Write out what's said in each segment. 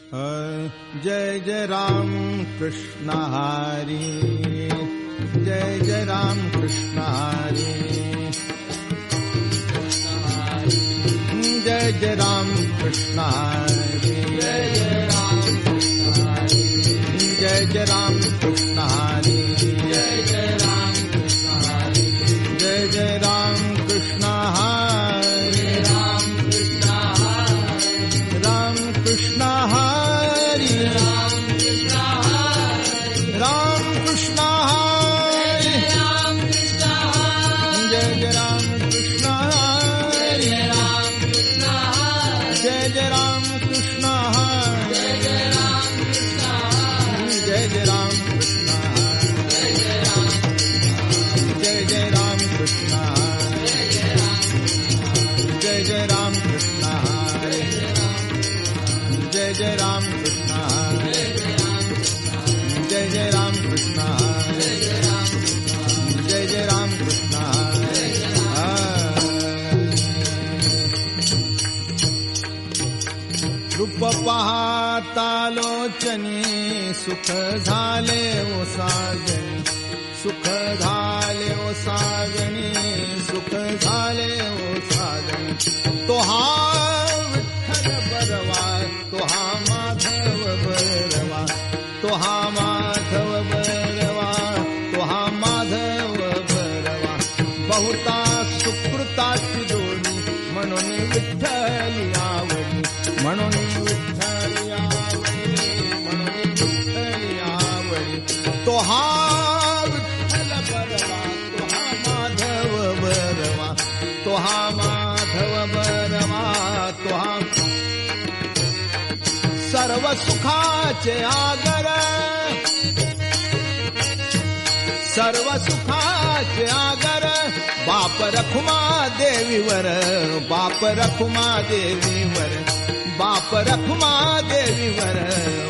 जय जय राम कृष्ण हरी, जय जय राम कृष्ण हरी, जय जय राम कृष्ण हरी, जय जय राम कृष्ण हरी, जय जय राम कृष्ण हरी, जय जय राम कृष्ण हरी, जय जय राम कृष्ण हरी, राम कृष्ण हरी, राम कृष्ण हरी, जय जय राम कृष्ण हरी, जय जय राम कृष्ण हरी, जय जय राम कृष्ण हरी, जय जय राम कृष्ण हरी, जय जय राम कृष्ण हरी, जय जय राम कृष्ण हरी, जय जय राम कृष्ण हरी, जय जय राम कृष्ण हरी. रूप पाहता लोचनी सुख झाले ओ साजनी, सुख झाले ओ साजनी, सुख झाले ओ साजनी. तो हा विठ्ठल बरवा, तो हा माधव बरवा, तो हा माधव बरवा, तो हा माधव बरवा. बहुता सुकृताची जोडी म्हणून विठ्ठली आवडी, म्हणून विठ्ठली आवडी, म्हणून विठ्ठली आवडी. तो हा विठ्ठल बरवा, तो हा माधव बरवा, तो हा माधव बरवा, तो हा सर्व सुखाचे आगर, सर्व सुखाचे आगर. बाप रखुमा देवीवर, बाप रखुमा देवीवर, बाप रखुमा देवीवर,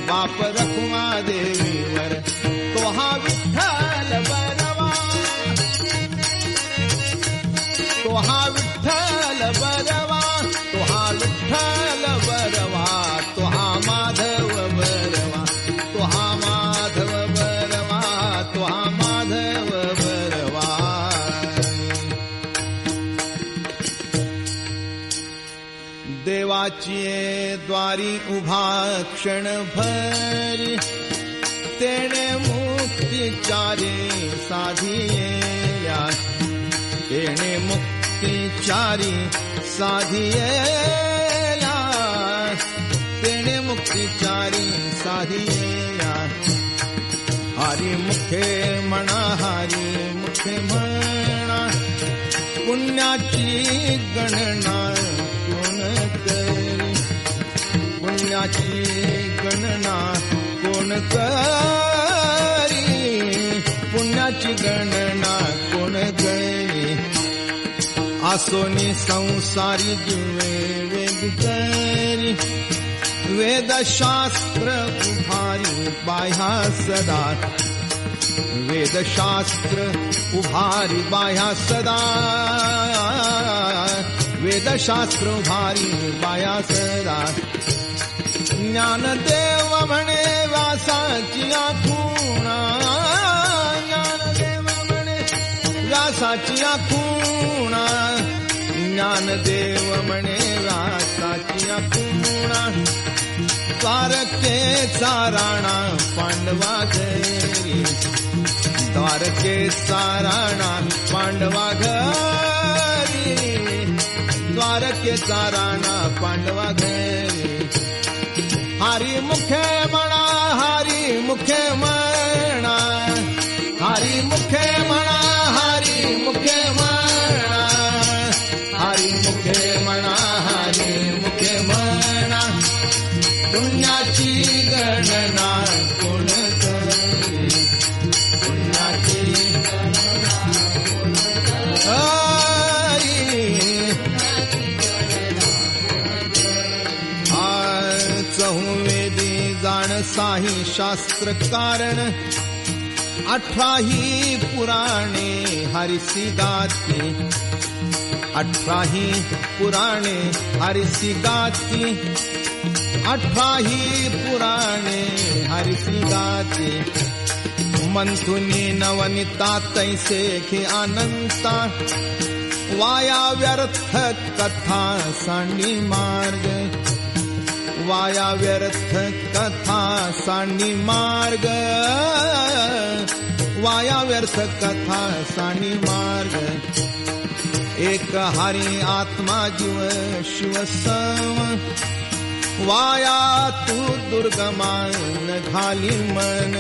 बाप रखुमा देवीवर. तो हा विठ्ठल बरवा, तो हा विठ्ठल बरवा, तो हा विठ्ठल बरवा, तो हा माधव बरवा, तो हा माधव बरवा, तो हा माधव बरवा. देवाची द्वारी उभा क्षणभरी, तेणे मुक्तिचारी साधिया, तेणे मुक्तिचारी साधिया, तेणे मुक्तिचारी साधिया. हरी मुखे म्हणा, हरी मुखे म्हणा, पुण्याची गणना कोण करी, पुण्याची गणना कोण करी, पुण्याची गणना कोण करी. आसोनी संसारी जीवे वेग करी, वेदशास्त्र उभारी बाह्या सदा, वेदशास्त्र उभारी बाह्या सदा, वेदशास्त्र उभारी बाह्या सदा. ज्ञानदेव म्हणे व्यासाची आखुणा, ज्ञानदेव म्हणे व्यासाची आखुणा, ज्ञानदेव म्हणे व्यासाची आखुणा. द्वारकेचा राणा पांडवा घरी, द्वारकेचा राणा पांडवा घरी, द्वारकेचा राणा पांडवा घरी. हरी मुखे म्हणा, हरी मुखे म्हणा, हरी मुखे म्हणा, हरी मुखे म्हणा, हरी मुखे म्हणा, हरी मुखे म्हणा. पुण्याची गणना कोण करी, पुण्याची गणना कोण करी. चहुवेदी जाण साही शास्त्र कारण, 18ही पुराणे हरिसी गाती, 18ही पुराणे हरिसी गाती. 18 पुराणे हरिसी गाते, मंथुनी नवनिता तैसे खे अनंता, वाया व्यर्थ कथा सांडी मार्ग, वाया व्यर्थ कथा सांडी मार्ग, वाया व्यर्थ कथा सांडी मार्ग. एक हरी आत्मा जीव शिव सम, वाया तू दुर्गमान घाली मन,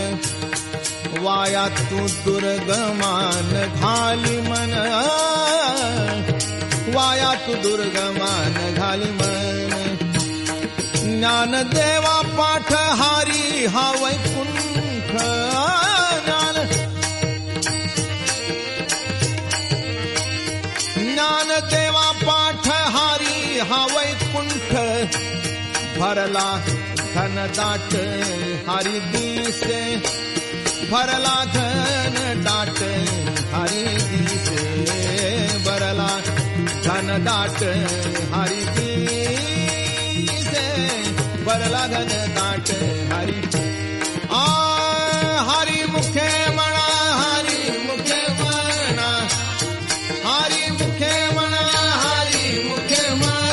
वाया तू दुर्गमान घाली मन, वाया तू दुर्गमान घाली मन. ज्ञानदेवा पाठ हारी हा वैकुंठ, ज्ञानदेवा पाठ हारी हा वैकुंठ, भरला घन दाट हरी दिसे, भरला घन दाट हरी दिसे, भरला घन दाट हरी दिसे, भरला घन दाट हरी. हरी मुखे म्हणा, हरी मुखे म्हणा, हरी मुखे म्हणा, हरी मुखे म्हणा,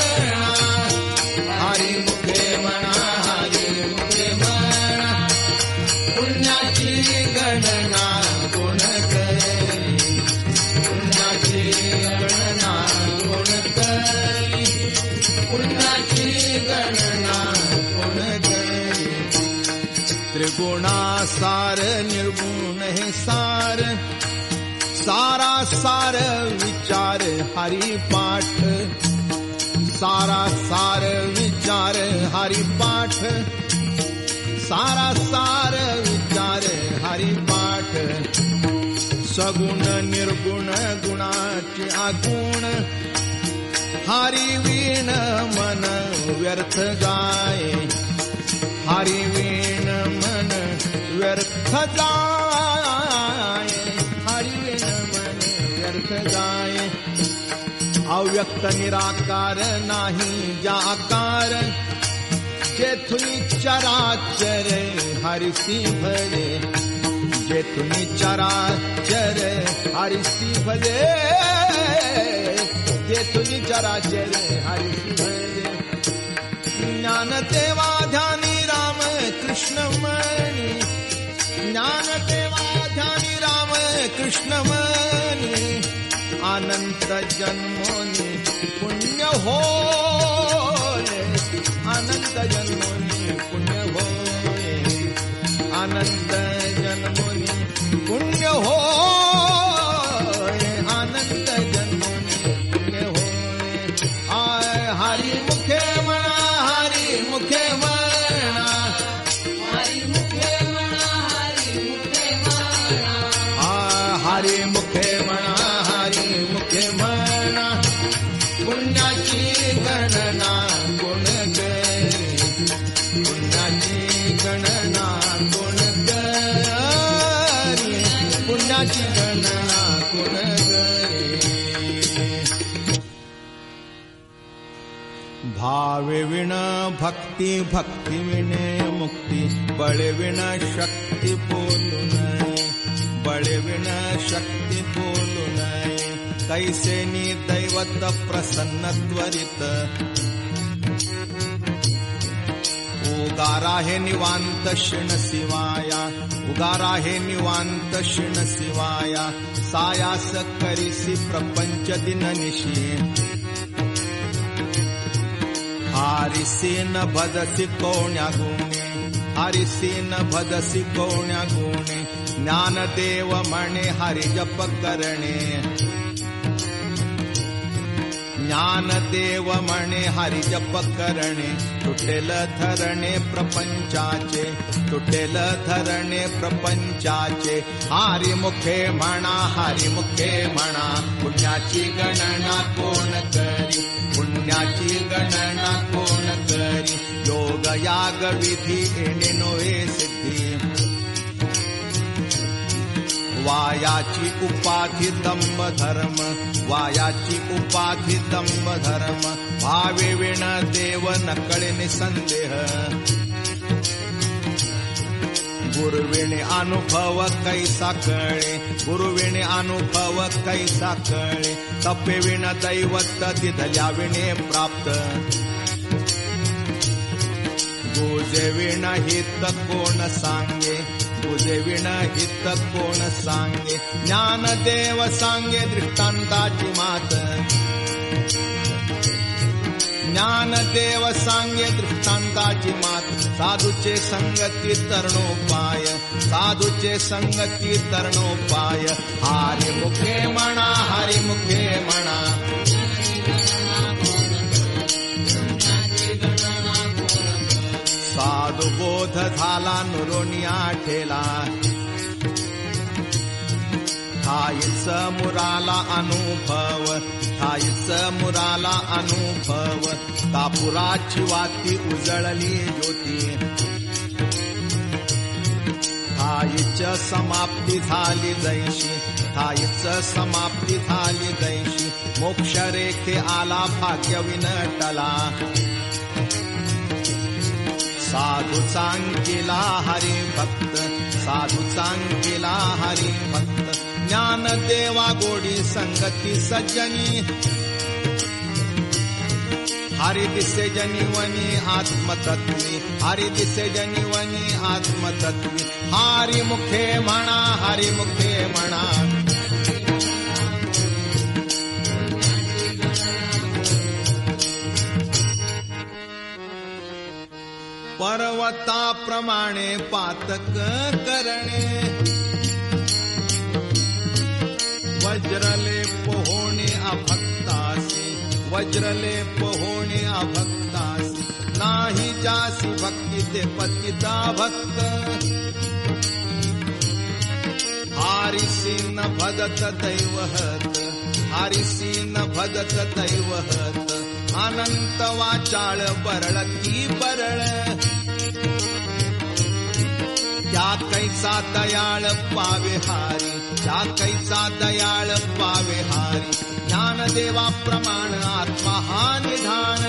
हरी मुखे म्हणा, हरी मुखे म्हणा. पुण्याची गणना कोण करी, पुण्याची गणना कोण करी, पुण्याची गणना कोण करी. त्रिगुणा सार निर्गुण हे सार, सारा सार विचार हरी पाठ, सारा सार विचार हरी पाठ, सारा सार विचार हरी पाठ. सगुण निर्गुण गुणाचे आगुण, हरी वीण मन व्यर्थ जाय, हरी वीण मन व्यर्थ जाय, हरी वीण मन व्यर्थ जाय. अव्यक्त निराकार नाही ज्या आकार, जेथुनी चराचर हरिसी भले, जेथुनी चराचर हरिसी भले, जेथुनी चराचर हरिसी भले. ज्ञानदेवा ध्यानी राम कृष्ण मनी, ज्ञानदेवा ध्यानी राम कृष्ण मनी. अनंत जन्मोनी पुण्य होय, अनंत जन्मोनी पुण्य होय, अनंत जन्मोनी पुण्य होय, अनंत जन्मोनी पुण्य होय. हरी मुखे म्हणा, हरी मुखे म्हणा, हरी मुखे म्हणा, हरी मुखे म्हणा, हरी मुखे म्हणा, हरी मुखे म्हणा. पुण्याची गणना कोण करी, पुण्याची गणना कोण करी, पुण्याची गणना कोण करी. भावे विण भक्ती, भक्ती विणे मुक्ती, बळे विण शक्ती बोलू नये, बळे विण शक्ती बोलू नये. कैसेनी दैवत प्रसन्न त्वरित, उगारा हे निवांत शिण शिवाया, उगारा हे निवांत शिण शिवाया. सायास करिसी प्रपंच दिननिशी, हारिसी न भदसी कोण्या गुणे, हारिसी न भदसी कोण्या गुणे. ज्ञानदेव म्हणे हरि जप करणे, ज्ञानदेव म्हणे हरि जप करणे. तुटेल धरणे प्रपंचाचे, तुटेल धरणे प्रपंचाचे. हरि मुखे म्हणा, हरि मुखे म्हणा. पुण्याची गणना कोण करी, पुण्याची गणना कोण करी. योग याग विधी येणे नोहे सिद्धी, वायाची उपाधी दंभ धर्म, वायाची उपाधी दंभ धर्म, भावे विण देव नकळे निसंदेह. गुरुविणे अनुभव कैसा कळे, गुरुविणे अनुभव कैसा कळे, तपे विण दैवत दिधल्या विणे प्राप्त. गुजे विण हित कोण सांगे, गुजे विण हित कोण सांगे, ज्ञानदेव सांगे दृष्टांताची मात. ज्ञानदेव सांगे दृष्टांताची मात. साधूचे संगती तरणोपाय, साधूचे संगती तरणोपाय. हरिमुखे म्हणा, हरिमुखे म्हणा, साधू बोध झाला नुरोनिया ठेला. ठाईच मुराला अनुभव, ठाईच मुराला अनुभव, कापुराची वाती उजळली ज्योती. ठाईच समाप्ती झाली जैशी, ठाईच समाप्ती झाली जैशी, मोक्ष रेखे आला भाग्य विनटला. साधू चांकिला हरी भक्त, साधू चांकिला हरी भक्त. ज्ञान देवा गोडी संगती सज्जनी, हरि दिसे जनिवनी आत्मतत्वी, हरि दिसे जनिवनी आत्मतत्वी. हरि मुखे म्हणा, हरि मुखे म्हणा, पर्वताप्रमाणे पातक करणे. वज्रले पोहोणे अभक्तासी, वज्रले पोहोणे अभक्तासी. नाही जासी भक्ती ते पतिता भक्त. हारिसी न भदत दैवहत, हारिसी न भदत दैवहत. अनंत वाचाळ बरळ की बरळ, त्या कैसा दयाळ पावे हारी, त्या कैसा दयाळ पावे हारी. ज्ञानदेवा प्रमाण आत्मा हा निधान.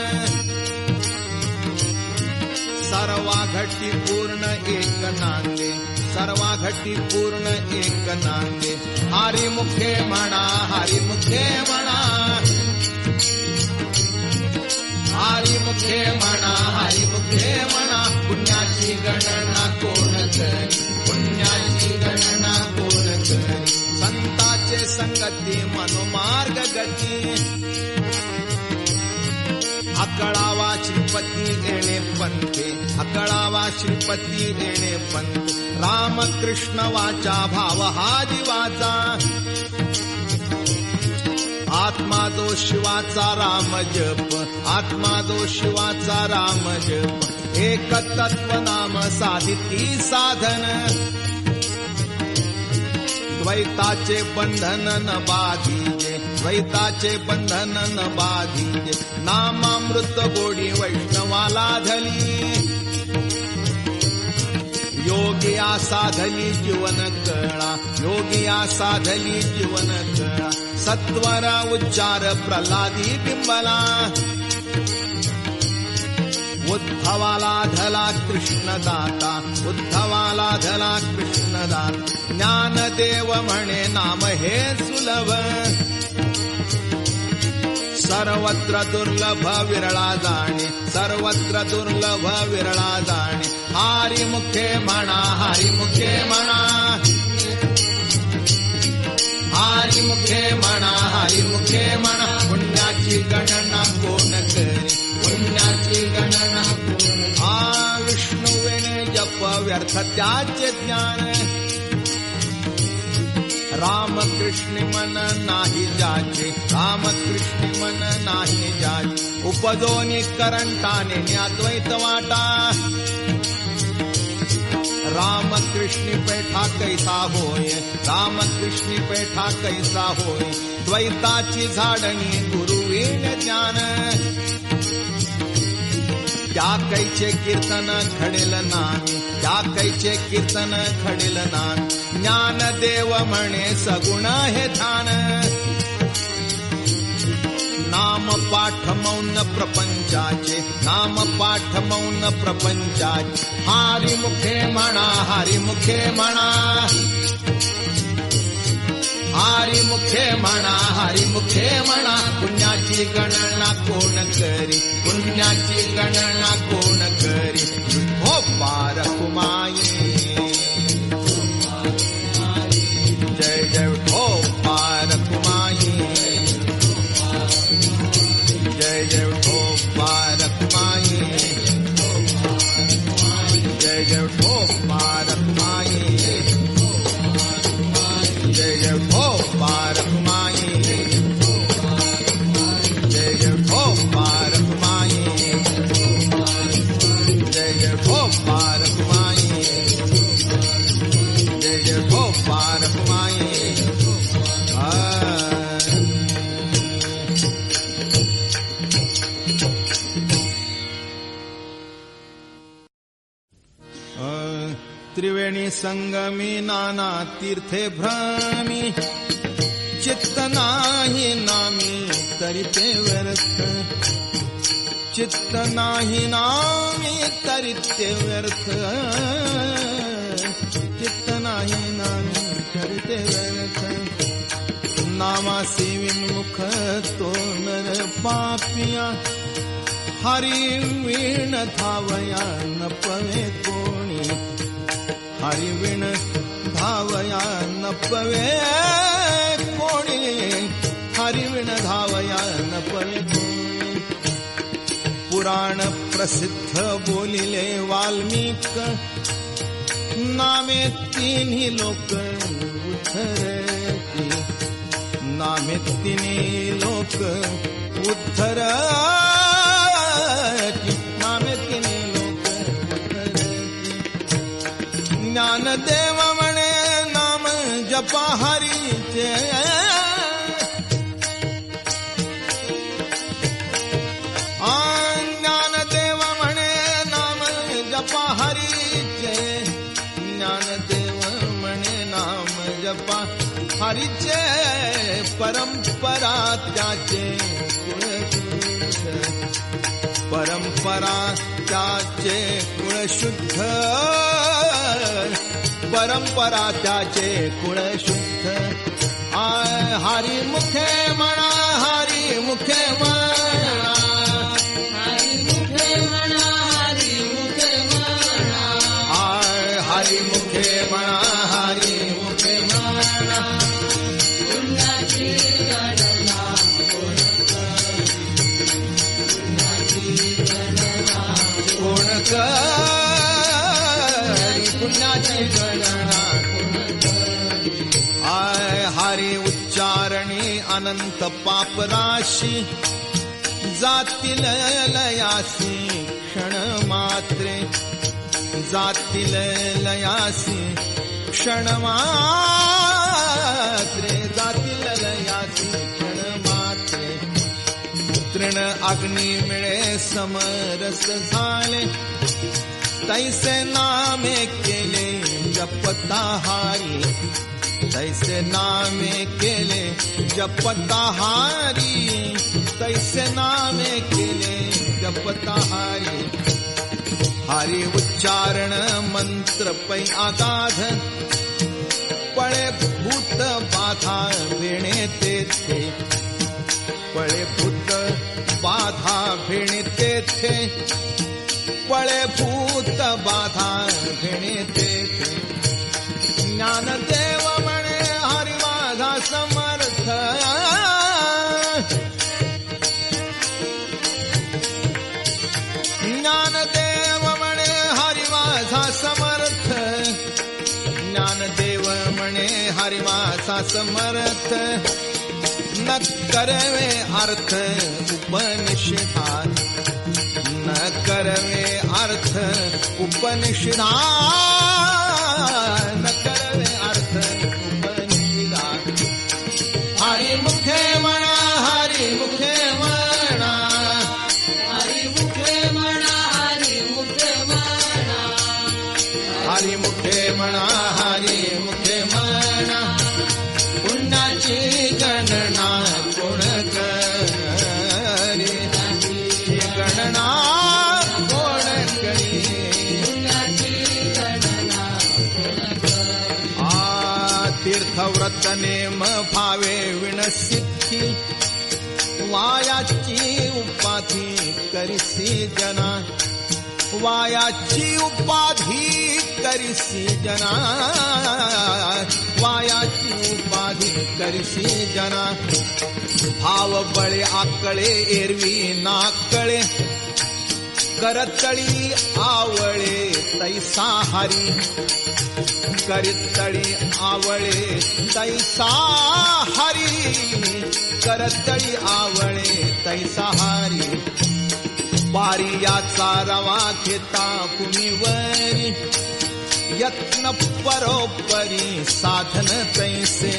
सर्वा घटी पूर्ण एक नांदे, सर्वा घटी पूर्ण एक नांदे. हरिमुखे म्हणा, हरिमुखे म्हणा, हरिमुखे म्हणा, हरिमुखे म्हणा. पुण्याची गणना कोण करी, पुण्याची गणना कोण करी. संताचे संगती मनोमार्ग गती. अकळावा श्रीपती येणे पंथे, अकळावा श्रीपती येणे पंथे. रामकृष्ण वाचा भाव हा जीवाचा. आत्मा जो शिवाचा राम जप, आत्मा जो शिवाचा राम जप. एक तत्व नाम साधिती साधन. द्वैताचे बंधन न बाधीजे, द्वैताचे बंधन न बाधीजे. नामामृत गोडी वैष्णवाला धली. योगिया साधली जीवन कळा, योगिया साधली जीवन कळा. सत्वर उच्चार प्रल्हादी बिंबला. उद्धवाला धला कृष्णदाता, उद्धवाला धला कृष्णदाता. ज्ञानदेव म्हणे नाम हे सुलभ. सर्वत्र दुर्लभ विरळा जाणे, सर्वत्र दुर्लभ विरळा जाणे. हरिमुखे म्हणा, हरिमुखे म्हणा, हरिमुखे म्हणा, हरिमुखे म्हणा. पुण्याची गणना कोण करी, पुण्याची गणना कोण. हा विष्णुवेणे जप व्यर्थ त्याचे ज्ञान. रामकृष्ण मन नाही जाचे, रामकृष्ण मन नाही जाचे. उपजोनी करंटाने अद्वैत वाटा. रामकृष्ण पेठा कैसा होय, रामकृष्ण पेठा कैसा होय. द्वैताची झाडणी गुरुवीण ज्ञान. त्या कैचे कीर्तन घडेल नामी, त्या कैचे कीर्तन घडेल नामी. ज्ञानदेव म्हणे सगुण हे ध्यान, नाम पाठ मौन प्रपंचाचे, नाम पाठ मौन प्रपंचाचे. हरिमुखे म्हणा, हरिमुखे म्हणा, हरिमुखे म्हणा, हरिमुखे म्हणा. पुण्याची गणना कोण करी, पुण्याची गणना कोण करी. हो पार कुमाई, जय जय हो पार कुमाई, जय जय हो पार कुमाई, जय जय हो पार कुमाई, जय जय हो पार कुमाई, जय जय हो पार कुमाई, जय जय हो पार कुमाई, जय जय हो पार कुमाई. त्रिवेणी संगमी नाना तीर्थे भ्रमी, चित्त नाही नामी तरी ते व्यर्थ, चित्त नाही नामी तरी ते व्यर्थ, चित्त नाही नामी तरी ते व्यर्थ. नामासी विन्मुख तो नर पापिया, हरी वीण धावया न पवे कोणी, हरी वीण धावया न पवे कोणी, हरी वीण धावया न पवे कोणी. पुराण प्रसिद्ध बोलिले वाल्मिक, नामे तिन्ही लोक उद्धरती, नामे तिन्ही लोक उद्धरती, नामे तिन्ही लोक उद्धरती. ज्ञानदेव म्हणे नाम जपा हरीचे, ज्ञानदेव म्हणे नाम जपा हरीचे, ज्ञानदेव म्हणे नाम जपा हरीचे. परंपरा त्याचे कुळशुद्ध, परंपरा त्याचे कुळशुद्ध, परंपरा त्याचे कुळशुद्ध. हरिमुखे म्हणा, हरिमुखे म्हणा, हरिमुखे म्हणा, हरिमुखे म्हणा, हरिमुखे म्हणा, हरिमुखे म्हणा. पुण्याची गणना कोण करी, पुण्याची गणना कोण करी, पुण्याची गणना कोण करी. हरी उच्चारणी अनंत पापराशी, जातील लयासी क्षण मात्रे, जातील लयासी क्षण मात्रे, जातील लयासी क्षण मात्रे. तृण अग्नी मिळे समरस झाले, तैसे नामे केले जपता हारी, तैसे नामे केले जपता हारी, तैसे नामे केले जपता हारी. हरी उच्चारण मंत्र पै आगाध, पळे भूत बाधा भेणे तेथे, पळे भूत बाधा भेणे तेथे, पळे भूत बाधा भेणे तेथे. ज्ञानदेव म्हणे हरी माझा समर्थ, ज्ञानदेव म्हणे हरी माझा समर्थ, ज्ञानदेव म्हणे हरी माझा समर्थ. न करवे अर्थ उपनिषदात, न करवे अर्थ उपनिषदात, न करवे अर्थ उपनिषदात. हरिमुखे म्हणा, हरिमुखे म्हणा, हरिमुखे म्हणा, तीर्थव्रत नेम भावे विणसिद्धी वायाची उपाधी करिसी जना वायाची उपाधी करिसी जना वायाची उपाधी करिसी जना भाव बळे आकळे एरवी नाकळे करतळी आवळे तैसा हरी करतळी आवळे तैसा हरी करतळी आवळे तैसा हरी पारी याचा रवा घेता कुणीवरी यत्न परोपरी साधन तैसे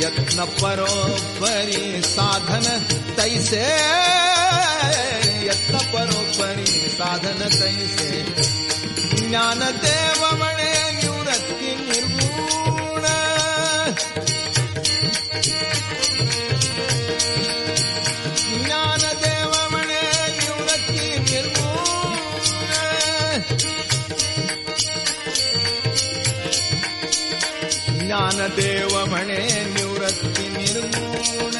यत्न परोपरी साधन तैसे यत्न परोपरी साधन तैसे ज्ञानदेव म्हणे निवृत्ती निर्गुण ज्ञानदेव म्हणे निवृत्ती निर्गुण ज्ञानदेव म्हणे निवृत्ती निर्गुण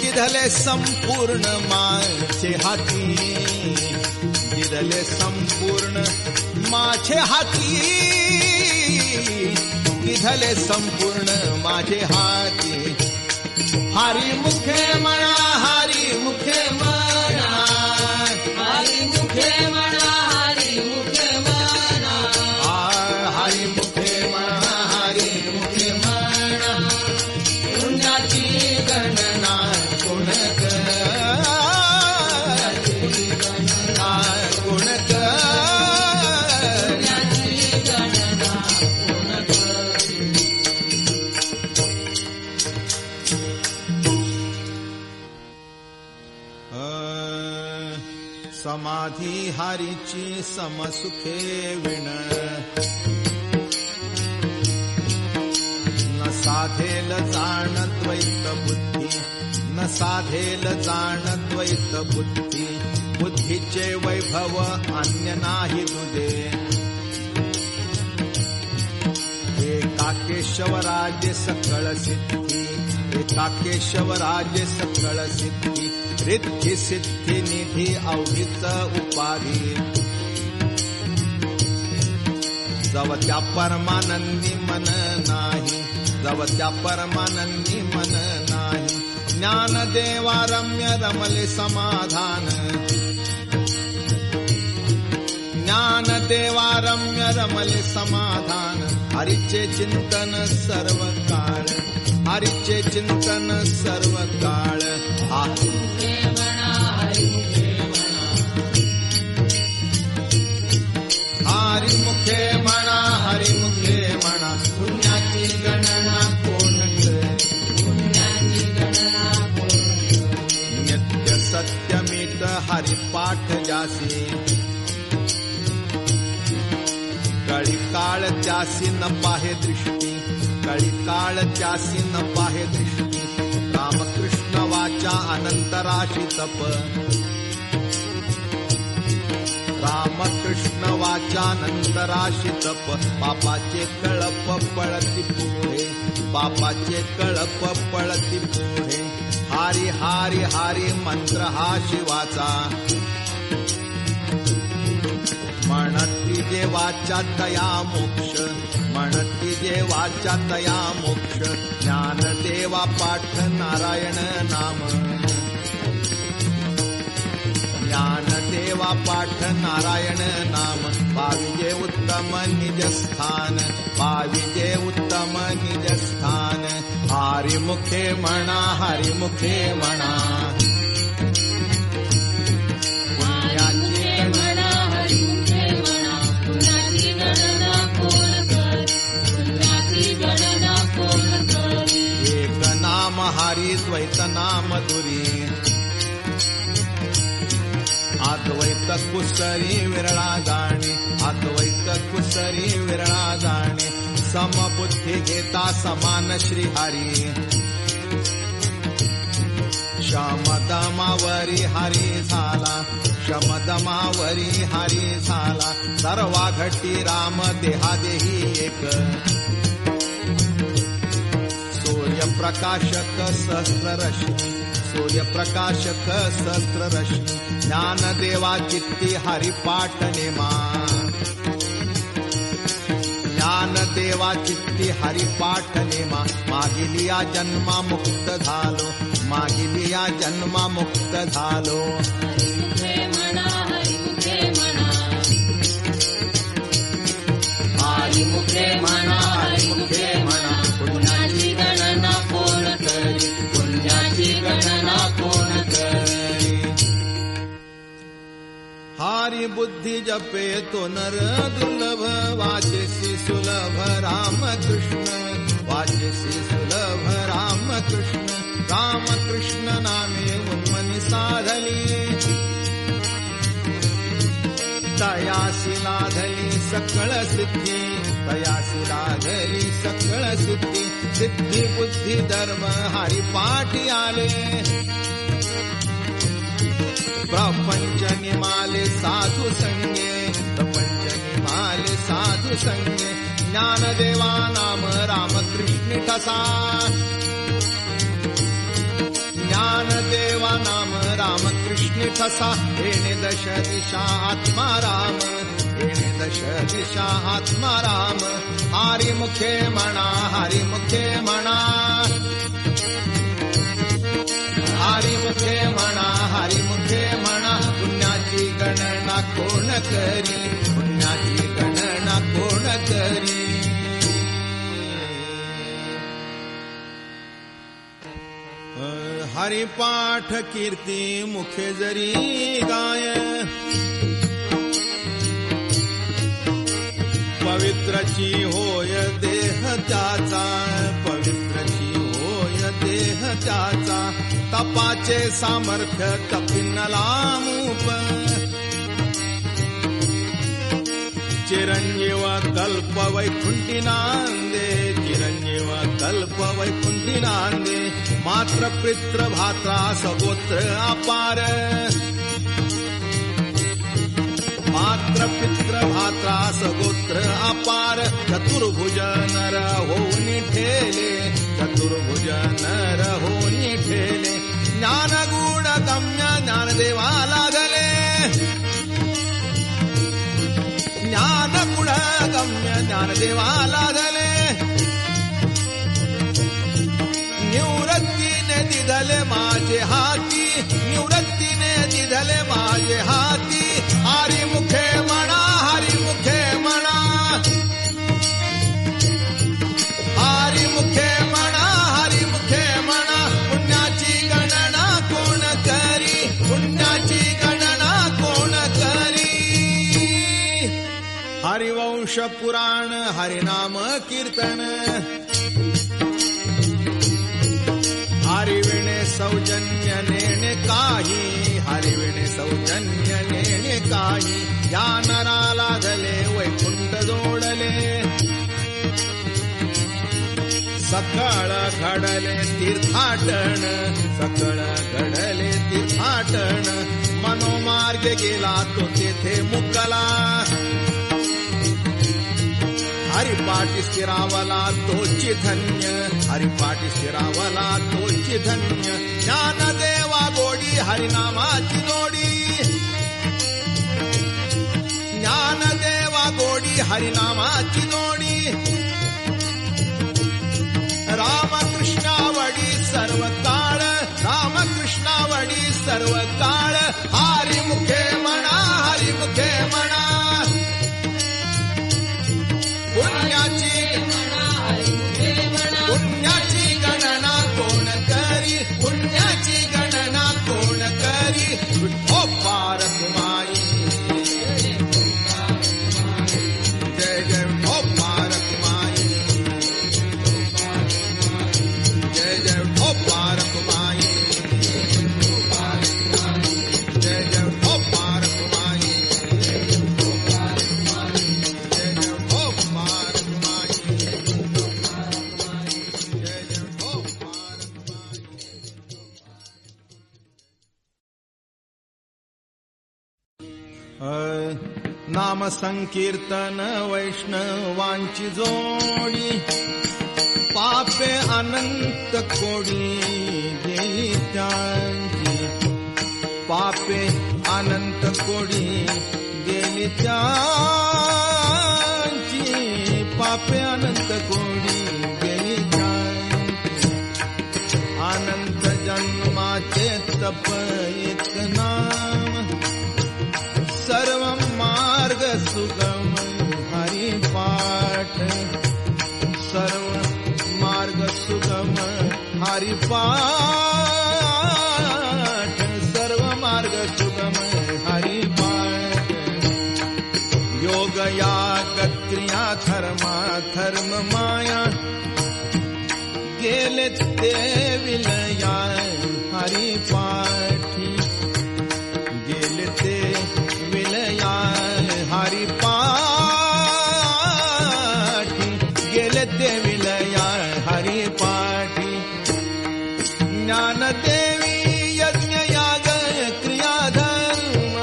गिधले संपूर्ण माझे हाती गिधले संपूर्ण माझे हाती गिधले संपूर्ण माझे हाती हरी मुखे म्हणा हरी मुखे म्हणा हरी मुखे म्हणा हरी मुखे म्हणा हरी मुखे म्हणा हरी मुखे म्हणा पुण्याची गणना कोण समाधी हारीची समसुखे विण न साधेल जाण द्वैत बुद्धी न साधेल जाण द्वैत बुद्धी बुद्धीचे वैभव अन्य नाही तुझे एका केशवराजे सकळ सिद्धी एका केशवराजे सकळ सिद्धी रिद्धी सिद्धी निधी अवघीच उपाधी जव त्या परमानंदी मन नाही जव त्या परमानंदी मन नाही ज्ञानदेवा रम्य रमले समाधान ज्ञानदेवा रम्य रमले समाधान हरीचे चिंतन सर्व काळ हरीचे चिंतन सर्व काळ हरी मुखे म्हणा हरी मुखे म्हणा पुण्याची गणना कोण पुण्याची गणना कोण नित्य सत्यमित हरिपाठ जासी कळी काळ त्यासी न पाहे दृष्टी कळी काळ त्यासी न पाहे दृष्टी रामकृष्ण वाचा अनंतराशी तप रामकृष्ण वाचानंतराशी तप पापाचे कळप पळती पुढे पापाचे कळप पळती पुढे हारी हारी हारी मंत्र हा शिवाचा म्हणती देवाच्या दया मोक्ष म्हणती देवाच्या दया मोक्ष ज्ञानदेवा पाठ नारायण नाम ज्ञानदेवा पाठ नारायण नाम पाविजे उत्तम निज स्थान पाविजे उत्तम निज स्थान हरी मुखे म्हणा हरी मुखे म्हणा पुण्याची म्हणा हरी मुखे म्हणा पुण्याची गणना कोण कर पुण्याची गणना कोण कर एक नाम हरी द्वैत नाम दुरी अद्वैत कुसरी विरळा जाणे अद्वैत कुसरी विरळा जाणे समबुद्धी घेता समान श्रीहरी शमदमावरी हरी झाला, शमदमावरी हरी झाला, सर्वा घटी राम देहादेही एक. सूर्यप्रकाशक सहस्ररश्मी, सूर्यप्रकाशक सहस्ररश्मी, ज्ञानदेवा चित्ती हरिपाठ नेमा. ज्ञानदेवा चित्ती हरिपाठ नेमा, मागिलिया जन्मा मुक्त झालो, मागिलिया जन्मा मुक्त झालो. हरिमुखे म्हणा, हरिमुखे म्हणा, पुण्याची गणना कोण करी, पुण्याची गणना कोण करी. हारी बुद्धी जपे तो नर दुर्लभ, वाचेसी सुलभ रामकृष्ण, वाचेसी सुलभ रामकृष्ण. रामकृष्ण नामे उन्मनी साधली, तयासी लाधली सकळ सिद्धी, तयासी लाधली सकळ सिद्धी. सिद्धी बुद्धी धर्म हरिपाठी आले, प्रपंच निमाले साधू संगे, प्रपंच निमाले साधू संगे. ज्ञानदेवा नाम रामकृष्ण ठसा, ज्ञानदेवा नाम रामकृष्ण ठसा. येणे दश दिशा आत्मा राम, येणे दश दिशा आत्मा राम. हरिमुखे म्हणा, हरिमुखे म्हणा, हरिमुखे म्हणा, हरिमुखे म्हणा. पुण्याची गणना कोण करी, पुण्याची गणना कोण करी. हरिपाठ कीर्ती मुखे जरी गाय, पवित्रची होय देह त्याचा, पवित्रची होय देह त्याचा. तपाचे सामर्थ्य कपिनला मूप, चिरंजीव कल्प वैकुंठी नांदे, चिरंजीव कल्प वैकुंठी नांदे. मात्र पित्र भात्रा सगोत्र अपार, मात्र पित्र भात्रा सगोत्र अपार. चतुर्भुज नर होऊन ठेले, चतुर्भुज नर होऊन ठेले. ज्ञानगुण गम्य ज्ञानदेवा लादले, ज्ञानगुण गम्य ज्ञानदेवा लादले. निवृत्तीने दिधले माझे हाती, निवृत्तीने दिधले माझे हाती. हरिमुखे म्हणा, हरिमुखे म्हणा, हरिमुखे म्हणा, हरिमुखे म्हणा. पुण्याची गणना कोण करी, पुण्याची गणना कोण करी. हरिवंश पुराण हरिनाम कीर्तन, हरिविणे सौजन्य नेणे काही, हरिविणे सौजन्य नेणे काही. या नराला धले वैकुंठ जोडले, सकळ घडले तीर्थाटन, सकळ घडले तीर्थाटन. मनोमार्ग गेला तो तेथे मुकला, हरिपाठी स्थिरावला तोची धन्य, हरिपाठी स्थिरावला तोची धन्य. ज्ञानदेवा गोडी हरिनामाची जोडी, ज्ञानदेवा गोडी हरिनामाची जोडी. रामकृष्णावडी सर्व काळ, रामकृष्णावडी सर्व काळ. हरिमुखे म्हणा, हरिमुखे म्हणा. पुण्याची पुण्याची गणना कोण करी, पुण्याची गणना कोण करी. विठो पारक माई, जय जय विठो पारक माई. नाम संकीर्तन वैष्णवांची जोडी पापे अनंत कोडी गेली त्यांची पापे अनंत कोडी गेली त्यांची पापे अनंत कोडी गेली त्यांची अनंत जन्माचे तप एक नाम सर्व मार्ग सुगम हरि पाठ सर्व मार्ग सुगम हरि पाठ सर्व मार्ग सुगम हरि पाठ योग याग क्रिया धर्म माया गेले ते विलया हरि पाठी गेले ते विलया हरि पाठी गेले ते विलया हरि पाठी ज्ञानदेवी यज्ञ याग क्रिया धर्म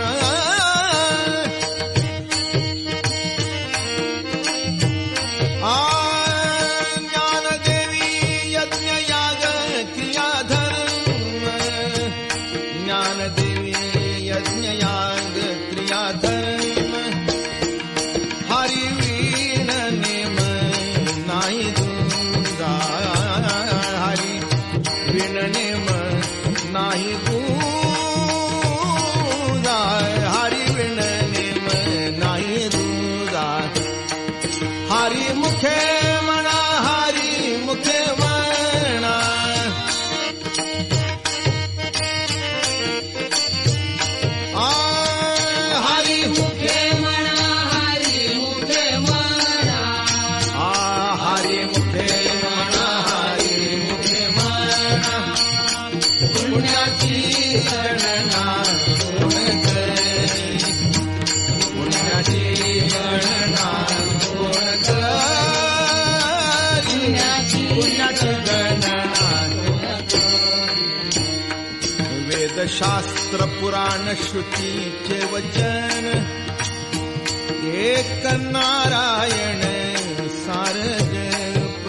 ज्ञानदेवी यज्ञ याग क्रिया धर्म ज्ञानदेवी यज्ञ याग क्रिया धर्म हरि वीण नेम नाही दूजा हरि वीण नेम नाही दूजा हरि वीण नेम नाही दूजा हरि मुखे म्हणा हरि मुखे म्हणा हरि मुखे म्हणा हरी मुखे म्हणा हरि मुखे म्हणा हरि मुखे म्हणा पुण्याची गणना कोण करी पुण्याची गणना कोण करी पुण्याची गणना वेदशास्त्र पुराण श्रुतीचे वचन एक नारायण सार जप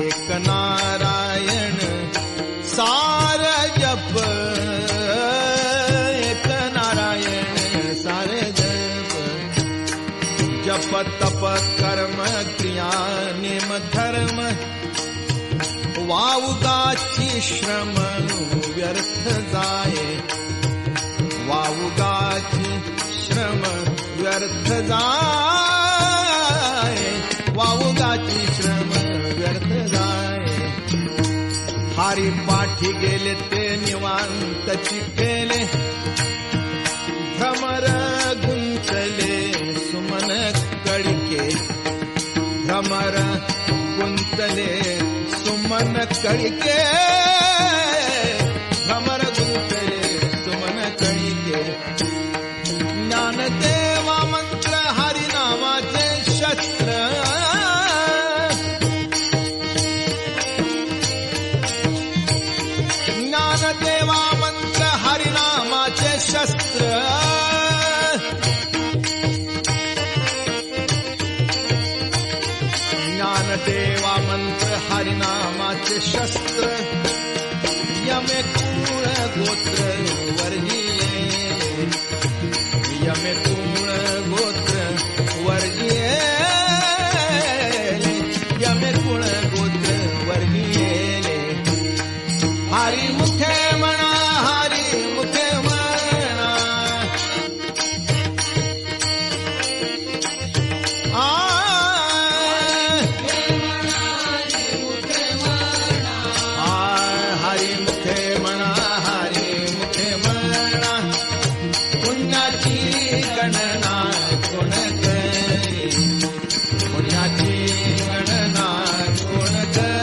एक नारायण सार जप एक नारायण सार जप जप तप कर्म क्रिया नेम धर्म वावगाची श्रम व्यर्थ जाये वावगाची श्रम व्यर्थ जाये वावगाची श्रम व्यर्थ जाये हरि पाठी गेले ते निवांत चिकेले भ्रमर गुंतले सुमन कडिके भ्रमर गुंतले सुमन कडिके भ्रमर गुंतले सुमन कडिके ज्ञानदेवा मंत्र हरिनामाचे शस्त्र ज्ञानदेवा मंत्र हरिनामाचे शस्त्र ज्ञानदेवा मंत्र हरिनामाचे शस्त्र यमे कुळ गोत्र वर्जिये यमे कुळ गोत्र वर्जिये यमे कुळ गोत्र वर्जिये हरि मुखे म्हणा हरि मुखे म्हणा हरि मुखे म्हणा हरि मुखे म्हणा पुण्याची गणना कोण करी पुण्याची गणना कोण करी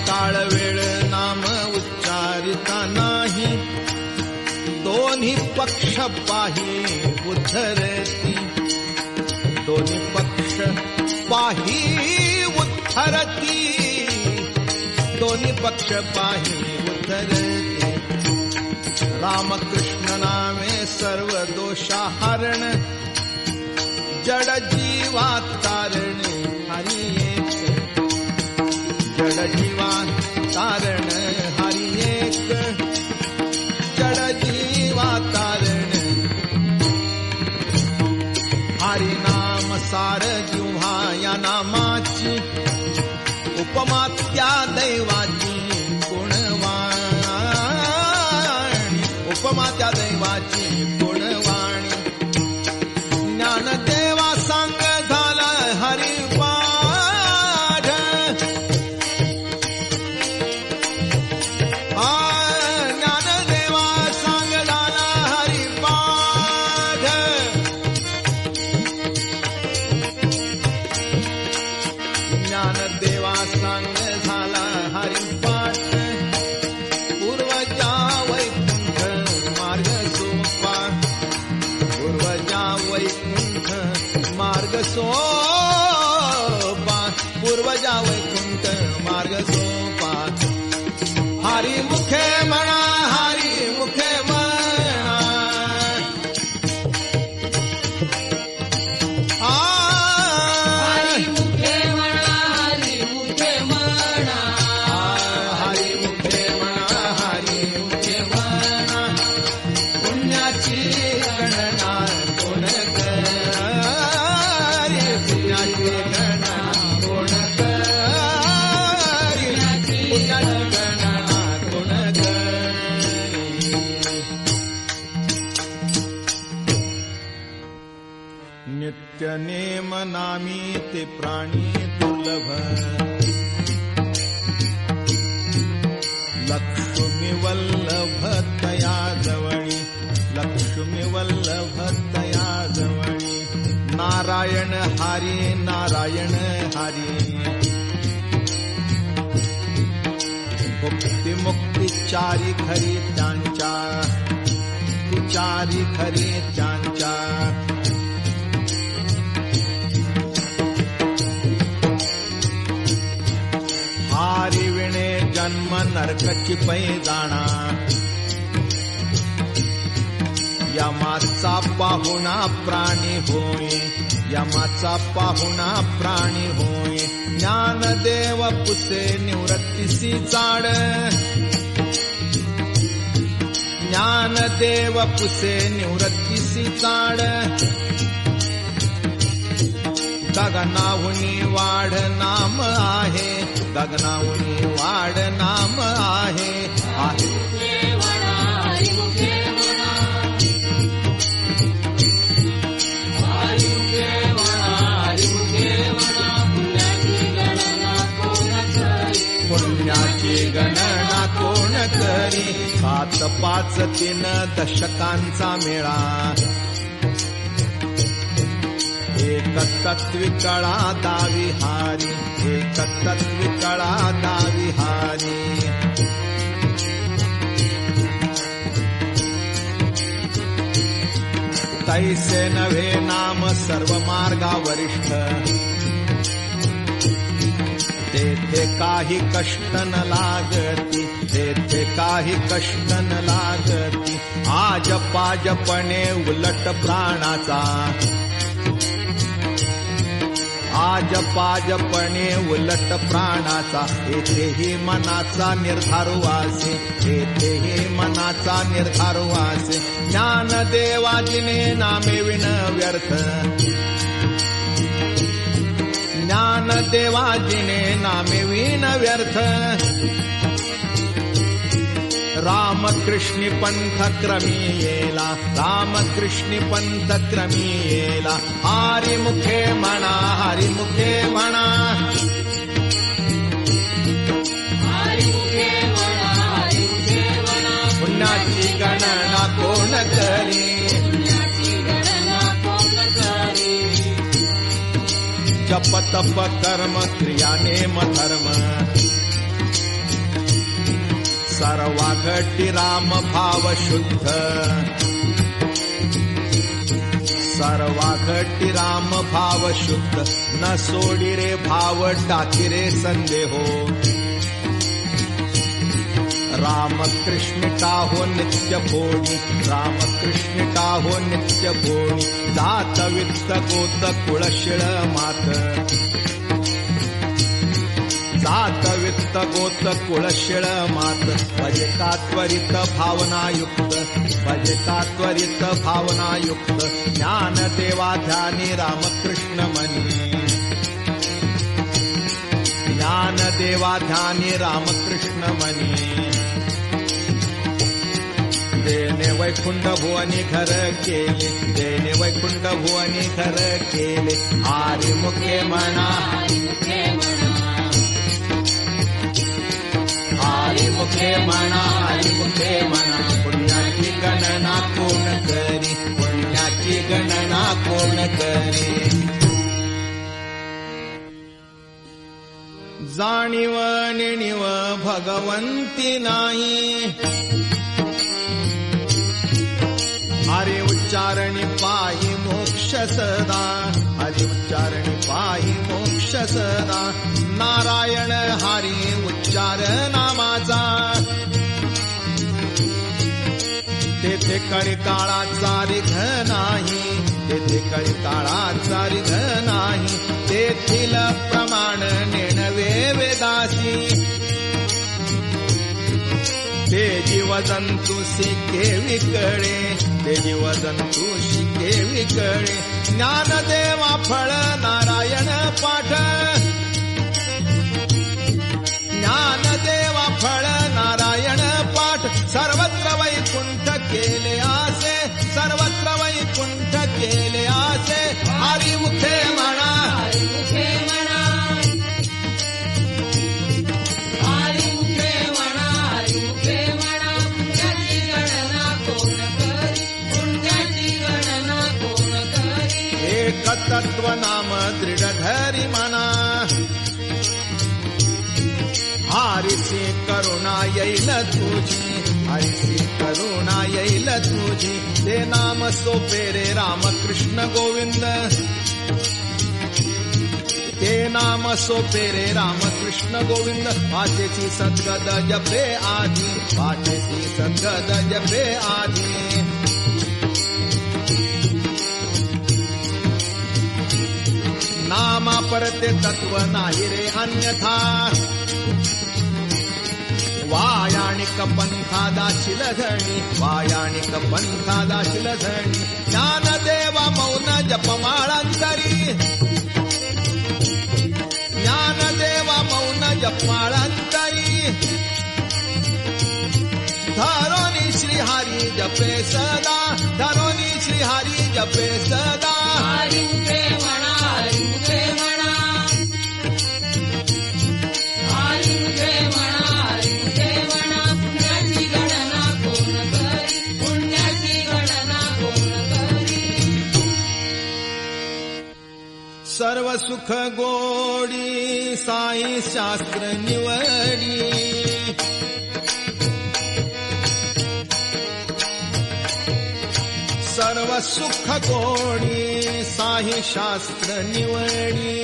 काळ वेळ नाम उच्चारिता नाही दोन्ही पक्ष पाही उद्धरती दोन्ही पक्ष पाही उद्धरती दोन्ही पक्ष पाही उद्धरती रामकृष्ण नामे सर्व दोषाहरण जड जीवा तारण हरी एक जड जीवा तारण हरी एक जड जीवा तारण हरी नाम सार जिव्हा या नामाची उपमा त्या दैवाची उपमा त्या दैवाची गुणवाणी ज्ञानदेवा सांग झाला हरिपाठ ज्ञानदेवा सांग झाला हरिपाठ ज्ञानदेवा सांग झाला हरिपाठ पूर्वजा वैकुंठ मार्ग सोपा पूर्वजा वैकुंठ मार्ग सोपा हरी मुखे म्हणा हरी मुखे म्हणा हरी मुखे म्हणा हरी मुखे म्हणा हरी मुखे म्हणा हरी मुखे म्हणा पुण्याची गणना कोण नित्य नेम नामी ते प्राणी दुर्लभ लक्ष्मी वल्लभ तया जवळी लक्ष्मी वल्लभ तया जवळी नारायण हरी नारायण हरी भुक्ती मुक्ती चारी खरी त्यांच्या चारी खरी त्यांच्या हारी विणे जन्म नरकची पैजाणा यमाचा पाहुणा प्राणी होय यमाचा पाहुणा प्राणी होय ज्ञानदेव पुसे निवृत्तीसी चाड ज्ञानदेव पुसे निवृत्तीसी चाड गगनाहुनी वाढ नाम आहे गगनाहुनी वाढ नाम आहे आहे पुण्याची गणना कोण करी 7 5 3 दशकांचा मेळा एक तत्वी कळा दावी हारी एक तत्वी कळा दावी हारी तैसे नव्हे नाम सर्व मार्गा वरिष्ठ तेथे काही कष्ट न लागती तेथे काही कष्ट न लागती आज पाजपणे उलट प्राणाचा आज पाजपणे उलट प्राणाचा येथेही मनाचा निर्धार वासे येथेही मनाचा निर्धार वासे ज्ञानदेवाजिने नामे विण व्यर्थ ज्ञानदेवाजिने नामे विण व्यर्थ रामकृष्णी पंथ क्रमी येला रामकृष्णी पंथ क्रमी येला हरी मुखे म्हणा हरी मुखे म्हणा पुण्याची गणना कोण करी जप तप कर्म क्रिया नेम धर्म सर्वा घटी राम भाव शुद्ध सर्वा घटी राम भाव शुद्ध न सोडी रे भाव टाकी रे संदेहो रामकृष्णिका हो नित्य भोणी, रामकृष्णिका हो नित्य भोणी. जात वित्त गोत कुळशिळ मात, जात वित्त गोत कुळशिळ मात. भजे का त्वरित भावनायुक्त, भजे का त्वरित भावनायुक्त. ज्ञान देवा ध्यानी रामकृष्ण मनी, ज्ञान देवा ध्यानी रामकृष्ण मनी. देने वैकुंठ भुवनी घर केले, देने वैकुंठ भुवनी घर केले. आरी मुखे म्हणा, आरी मुखे म्हणा, आरी मुखे म्हणा. पुण्याची गणना कोण करी, पुण्याची गणना कोण करी. जाणीव नेणीव भगवंती नाही, हरि उच्चारणी पायी मोक्ष सदा, हरि उच्चारणी पायी मोक्ष सदा. नारायण हरी उच्चार नामाचा, तेथे कळी काळाचा रिघ नाही, तेथे कळी काळाचा रिघ नाही. तेथील प्रमाण नेणवे वेदासी, ते जीवजंतूसी केवी कळे, ते जीवजंतूसी केवी कळे. ज्ञानदेवा फळ नारायण पाठ, ज्ञानदेवा फळ नारायण पाठ. सर्वत्र वैकुंठ केले आसे, सर्वत्र वैकुंठ केले आसे. हरी मुखे म्हणा, हरी मुखे म्हणा, हरी मुखे म्हणा, हरी मुखे म्हणा. पुण्याची गणना कोण करी, पुण्याची गणना कोण करी. एक तत्व नाम दृढ धरी म्हणा. हरिसी करुणा येईल तुझी, हरिसी करुणा येईल तुझी. ते नाम सोपे रे रामकृष्ण गोविंद, ते नाम सोपे रे रामकृष्ण गोविंद. वाचेची सद्गद जपे आधी, वाचेची सद्गद जपे आधी. नामा परते तत्व नाही रे अन्यथा, वायाणिक पंथा दाशिल धणी, वायाणिक पंथा दाशिल धणी. ज्ञानदेवा मौन जपमाळांतरी, ज्ञानदेवा मौन जपमाळांतरी. धरोनी श्रीहरी जपे सदा, धरोनी श्रीहरी जपे सदा. हरी मुखे म्हणा, हरी मुखे म्हणा, हरी मुखे म्हणा, हरी मुखे म्हणा. पुण्याची गणना कोण करी, पुण्याची गणना कोण करी. सर्व सुख गोडी साई शास्त्र निवडी, सर्व सुख गोडी साई शास्त्र निवडी.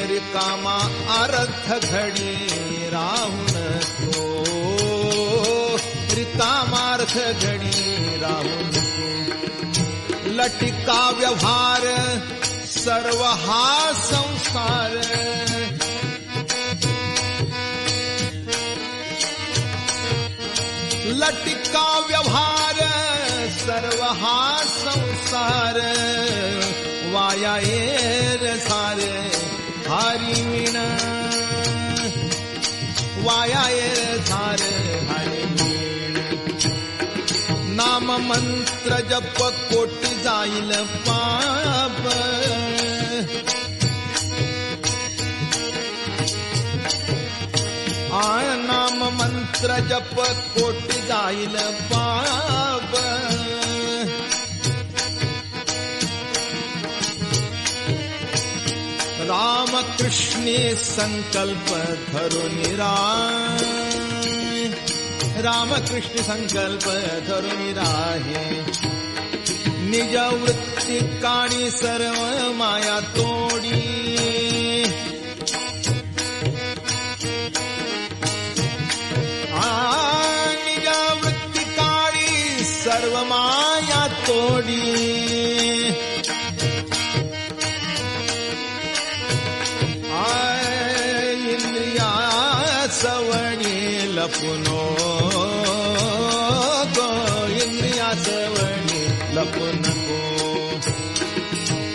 रिकामा अर्थ घडी राहून तो, रिकामार्थ घडी राहून तो. लटिका व्यवहार सर्व हा संसार, लटिका व्यवहार सर्व हा संसार. वाया येर सार हरी विण, वाया येर सार हरी विण. नाम मंत्र जप कोटी जाईल पाप, नाम मंत्र जप कोटी जाईल पाप. रामकृष्णे संकल्प धरून राहे, रामकृष्ण संकल्प धरून राहे. निज वृत्ती काणी सर्व माया तोडी, जोडी इंद्रिया सवणी लपुनो गो इंद्रिया सवणी लपुनको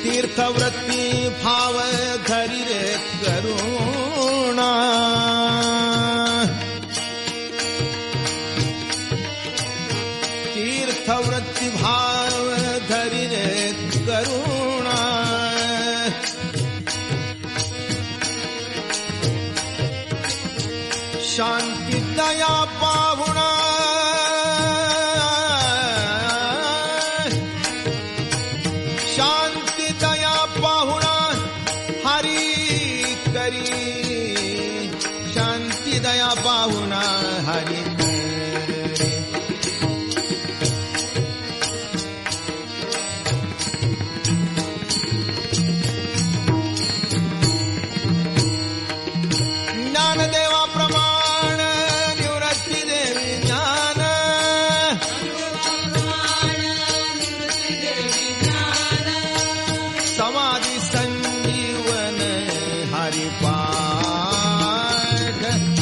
तीर्थवृत्ती भाव धरी रे करुणा तीर्थवृत्ती भाव धरी रे करुणा शांती दया पाहुणा शांती दया पाहुणा हरी करी शांती दया पाहुणा हरी ज्ञानदेवा प्रमाण निवृत्ती देवी ज्ञान समाधी संजीवन हरिपाठ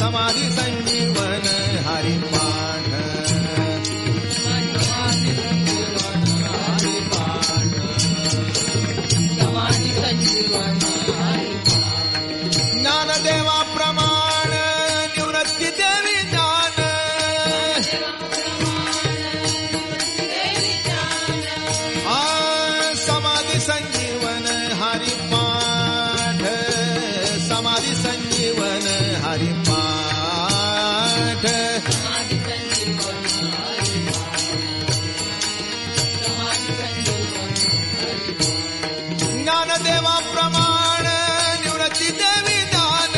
समाधी संजीवन हरिपाठ ज्ञानदेवा प्रमाण निवृत्ती देवी ज्ञान समाधी संजीवन हरिपाठ समाधी संजीवन हरिपाठ ज्ञानदेवा प्रमाण निवृत्ती देवी ज्ञान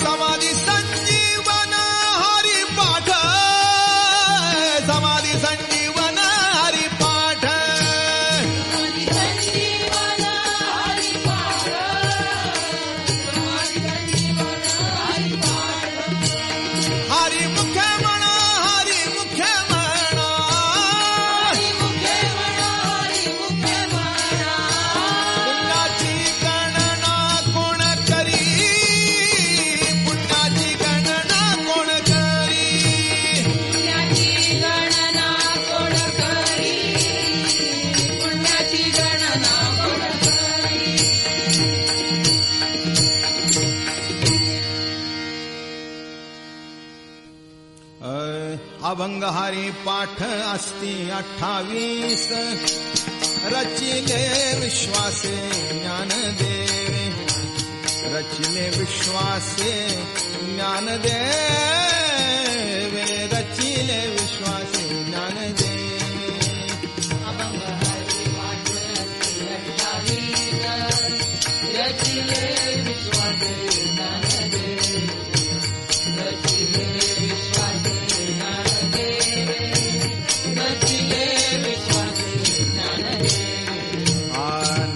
समाधी संजीवन हरिपाठ समाधी संजीवन हरिपाठ हरिमुख म्हणा हरिमुख म्हणा पुण्याची गणना कोण करी पुण्याची गणना कोण करी अभंग हरी पाठ अस्ति 28 रचिले विश्वासे ज्ञानदेवे रचिले विश्वासे ज्ञानदेवे रचिले विश्वासे ज्ञानदेवे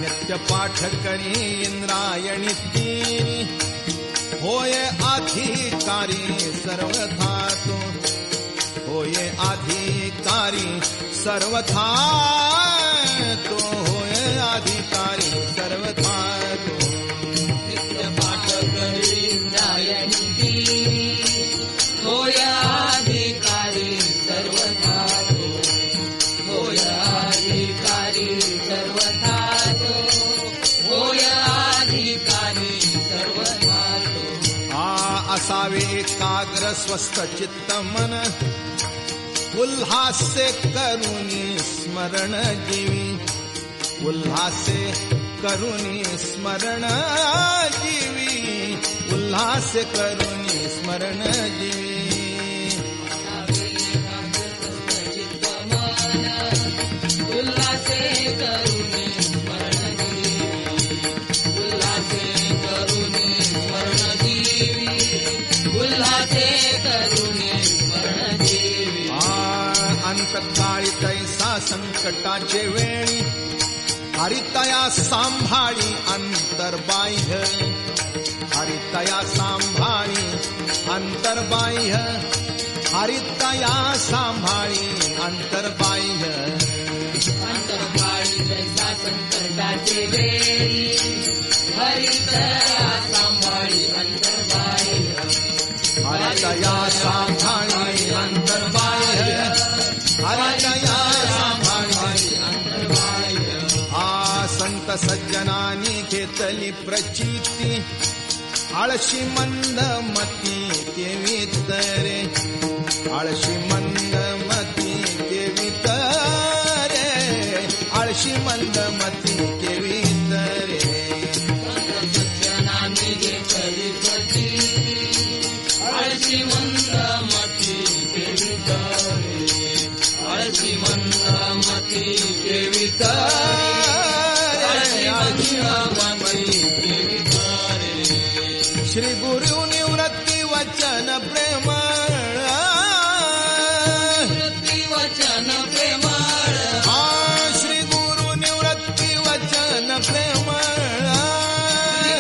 नित्य पाठ करी इंद्रायणी तीरी होय अधिकारी सर्वथा तो होय अधिकारी सर्वथा तो होय अधिकारी सर्वथा तो नित्य पाठ करी इंद्रायणी तीरी होय अधिकारी सर्वथा तो होय अधिकारी सर्वथा तो होय अधिकारी सर्वथा तो असावे एकाग्र स्वस्थ चित्त मन उल्हासे करुणी स्मरण जीवी उल्हासे करुणी स्मरण जीवी उल्हासे करुणी स्मरण जीवी उल्हासे करुणी स्मरण जीवी उल्हासे करुणी स्मरण जीवी अंतकाळी तैसा संकटाचे वेळी हरितया सांभाळी अंतर्बाह्य हरितया सांभाळी अंतर्बाह्य हरितया सांभाळी अंतर्बाह्य अंतर्बाळी जैसा संकटाचे वेळी हरितया सांभाळी अंतर्बाह्य हरितया सांभाळी अंतर्बाह्य हरितया सांभाळी अंतर्बाह्य आ संत सज्जनानी घेतली प्रचिती आळशी मंद मती केवी तरे आळशी मंद मती केवी तरे आळशी मंद मती केवी तरे सज्जनांनी घेतली प्रचिती आळशी मंद मती केवी तरे आळशी मंद मती केवी तरे आळशी मंद मती केवी तरे श्री गुरु निवृत्ती वचन प्रेमळ वचन प्रेमळ श्री गुरु निवृत्ती वचन प्रेमळ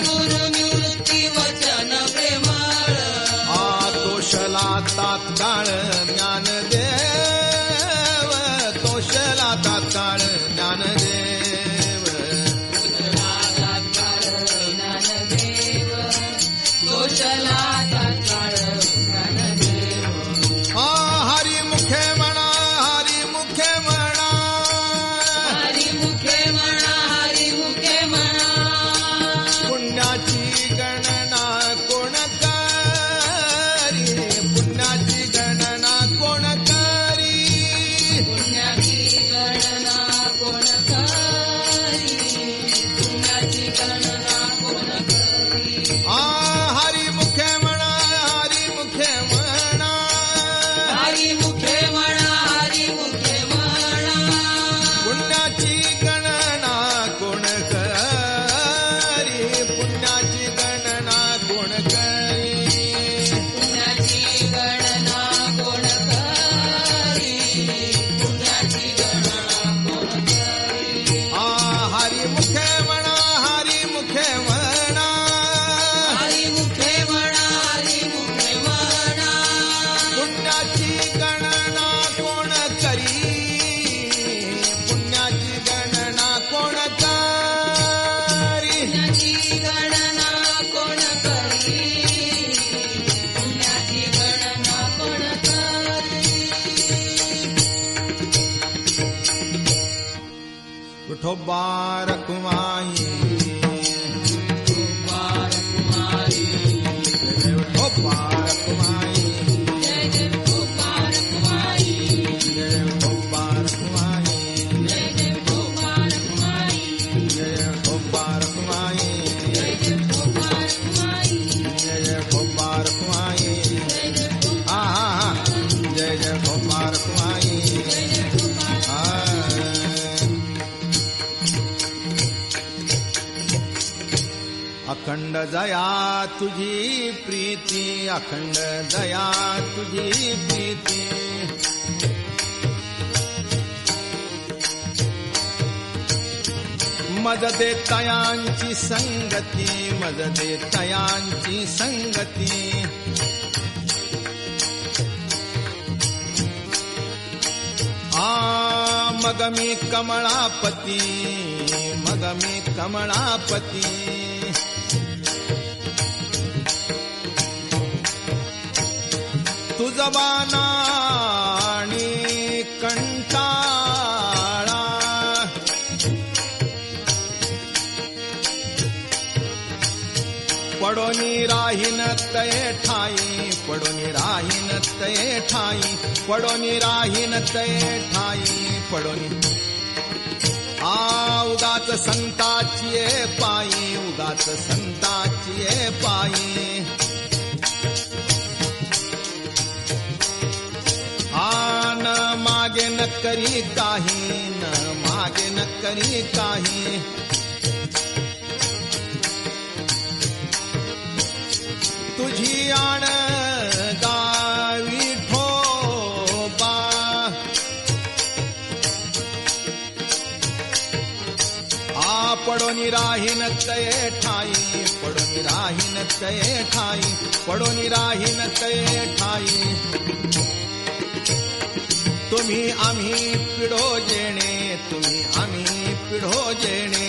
गुरु निवृत्ती वचन प्रेमळ तोषला तात्काळ ज्ञानदेव तोषला तात्काळ ज्ञानदेव ज्ञानदेव तोषला तात्काळ ज्ञानदेव हरी मुखे म्हणा हरी मुखे म्हणा हरी मुखे म्हणा हरी मुखे म्हणा पुण्याची गणना कोण करी पुण्याची गणना कोण करी पुण्याची गणना कोण करी पुण्याची गणना कोण करी हरी मुखे म्हणा हरी मुखे म्हणा हरी मुखे म्हणा हरी मुखे म्हणा पुण्याची गणना कोण करी पुण्याची गणना कोण करी पुण्याची गणना कोण करी पुण्याची गणना कोण करी हरी मुखे म्हणा हरी मुखे म्हणा हरी मुखे म्हणा हरी मुखे म्हणा पुण्याची गणना कोण करी पुण्याची गणना कोण करी पुण्याची गणना कोण करी पुण्याची गणना कोण करी विठोबा रखुमाई कुमारी विठोबा रखुमाई जय जय कुमारी जय विठोबा रखुमाई जय जय कुमारी जय विठोबा रखुमाई जय जय कुमारी जय विठोबा रखुमाई जय जय हा जय जय विठोबा रखुमाई जय जय अखंड दया तुझी प्रीती अखंड दया तुझी प्रीती मज दे तयांची संगती मज दे तयांची संगती मग मी कमळापती मग मी कमळापती तुझबाना आणि कंटाळा पडोनी राहीन तये ठाई पडोनी राहीन तये ठाई पडोनी राहीन तये ठाई पडोनी उगाच संताची पायी उगाच संताची पायी न मागे न करी काही न मागे न करी काही तुझी आण गावी ठोबा पडोनी राहीन तये ठाई पडोनी राहीन तये ठाई पडोनी राहीन तये ठाई तुम्ही आम्ही पिढो जेणे, तुम्ही आम्ही पिढो जेणे.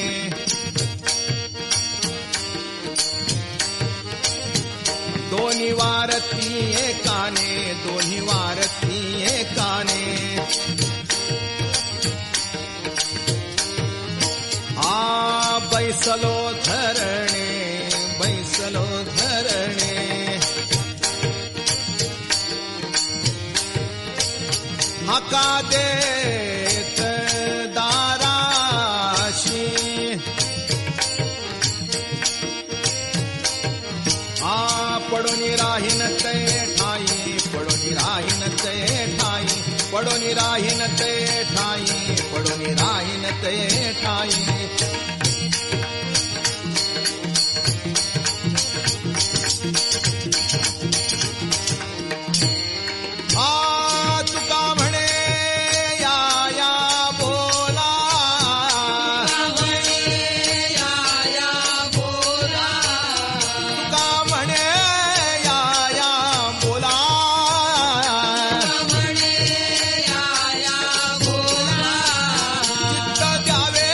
दोन्ही वारती एकाने, दोन्ही वारती एकाने. बैसलो धरणे, बैसलो धरणे. हाका देत दाराशी, पडून राहीन ते ठाई, पडून राहीन ते ठाई, पडून राहीन ते ठाई, पडून राहीन ते ठाई. तुका म्हणे या या बोला, तुका म्हणे या या बोला. चित्त द्यावे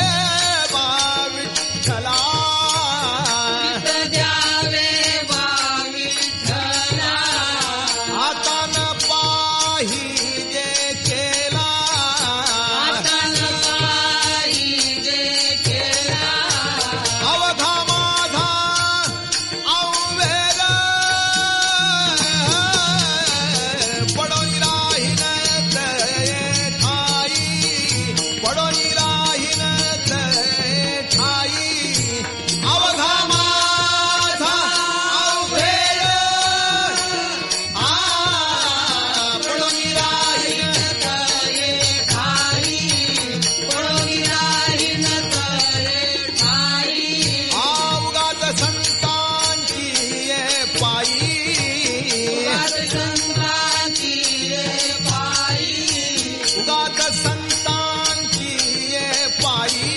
बा विठ्ठला, आता न पाहिजे केला, अवघा माझा अवघेर. पडून राहीन ते ठाई, पडून राहीन ते ठाई, अवघा माझा अवघेर. पडून राहीन अवघात संतांची ये पायी, उगाच संतांची ये पायी.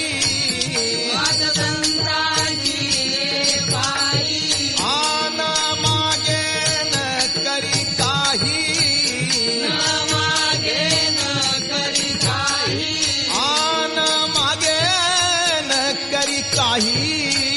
आन मागे न करी काही, आन मागे न करी काही.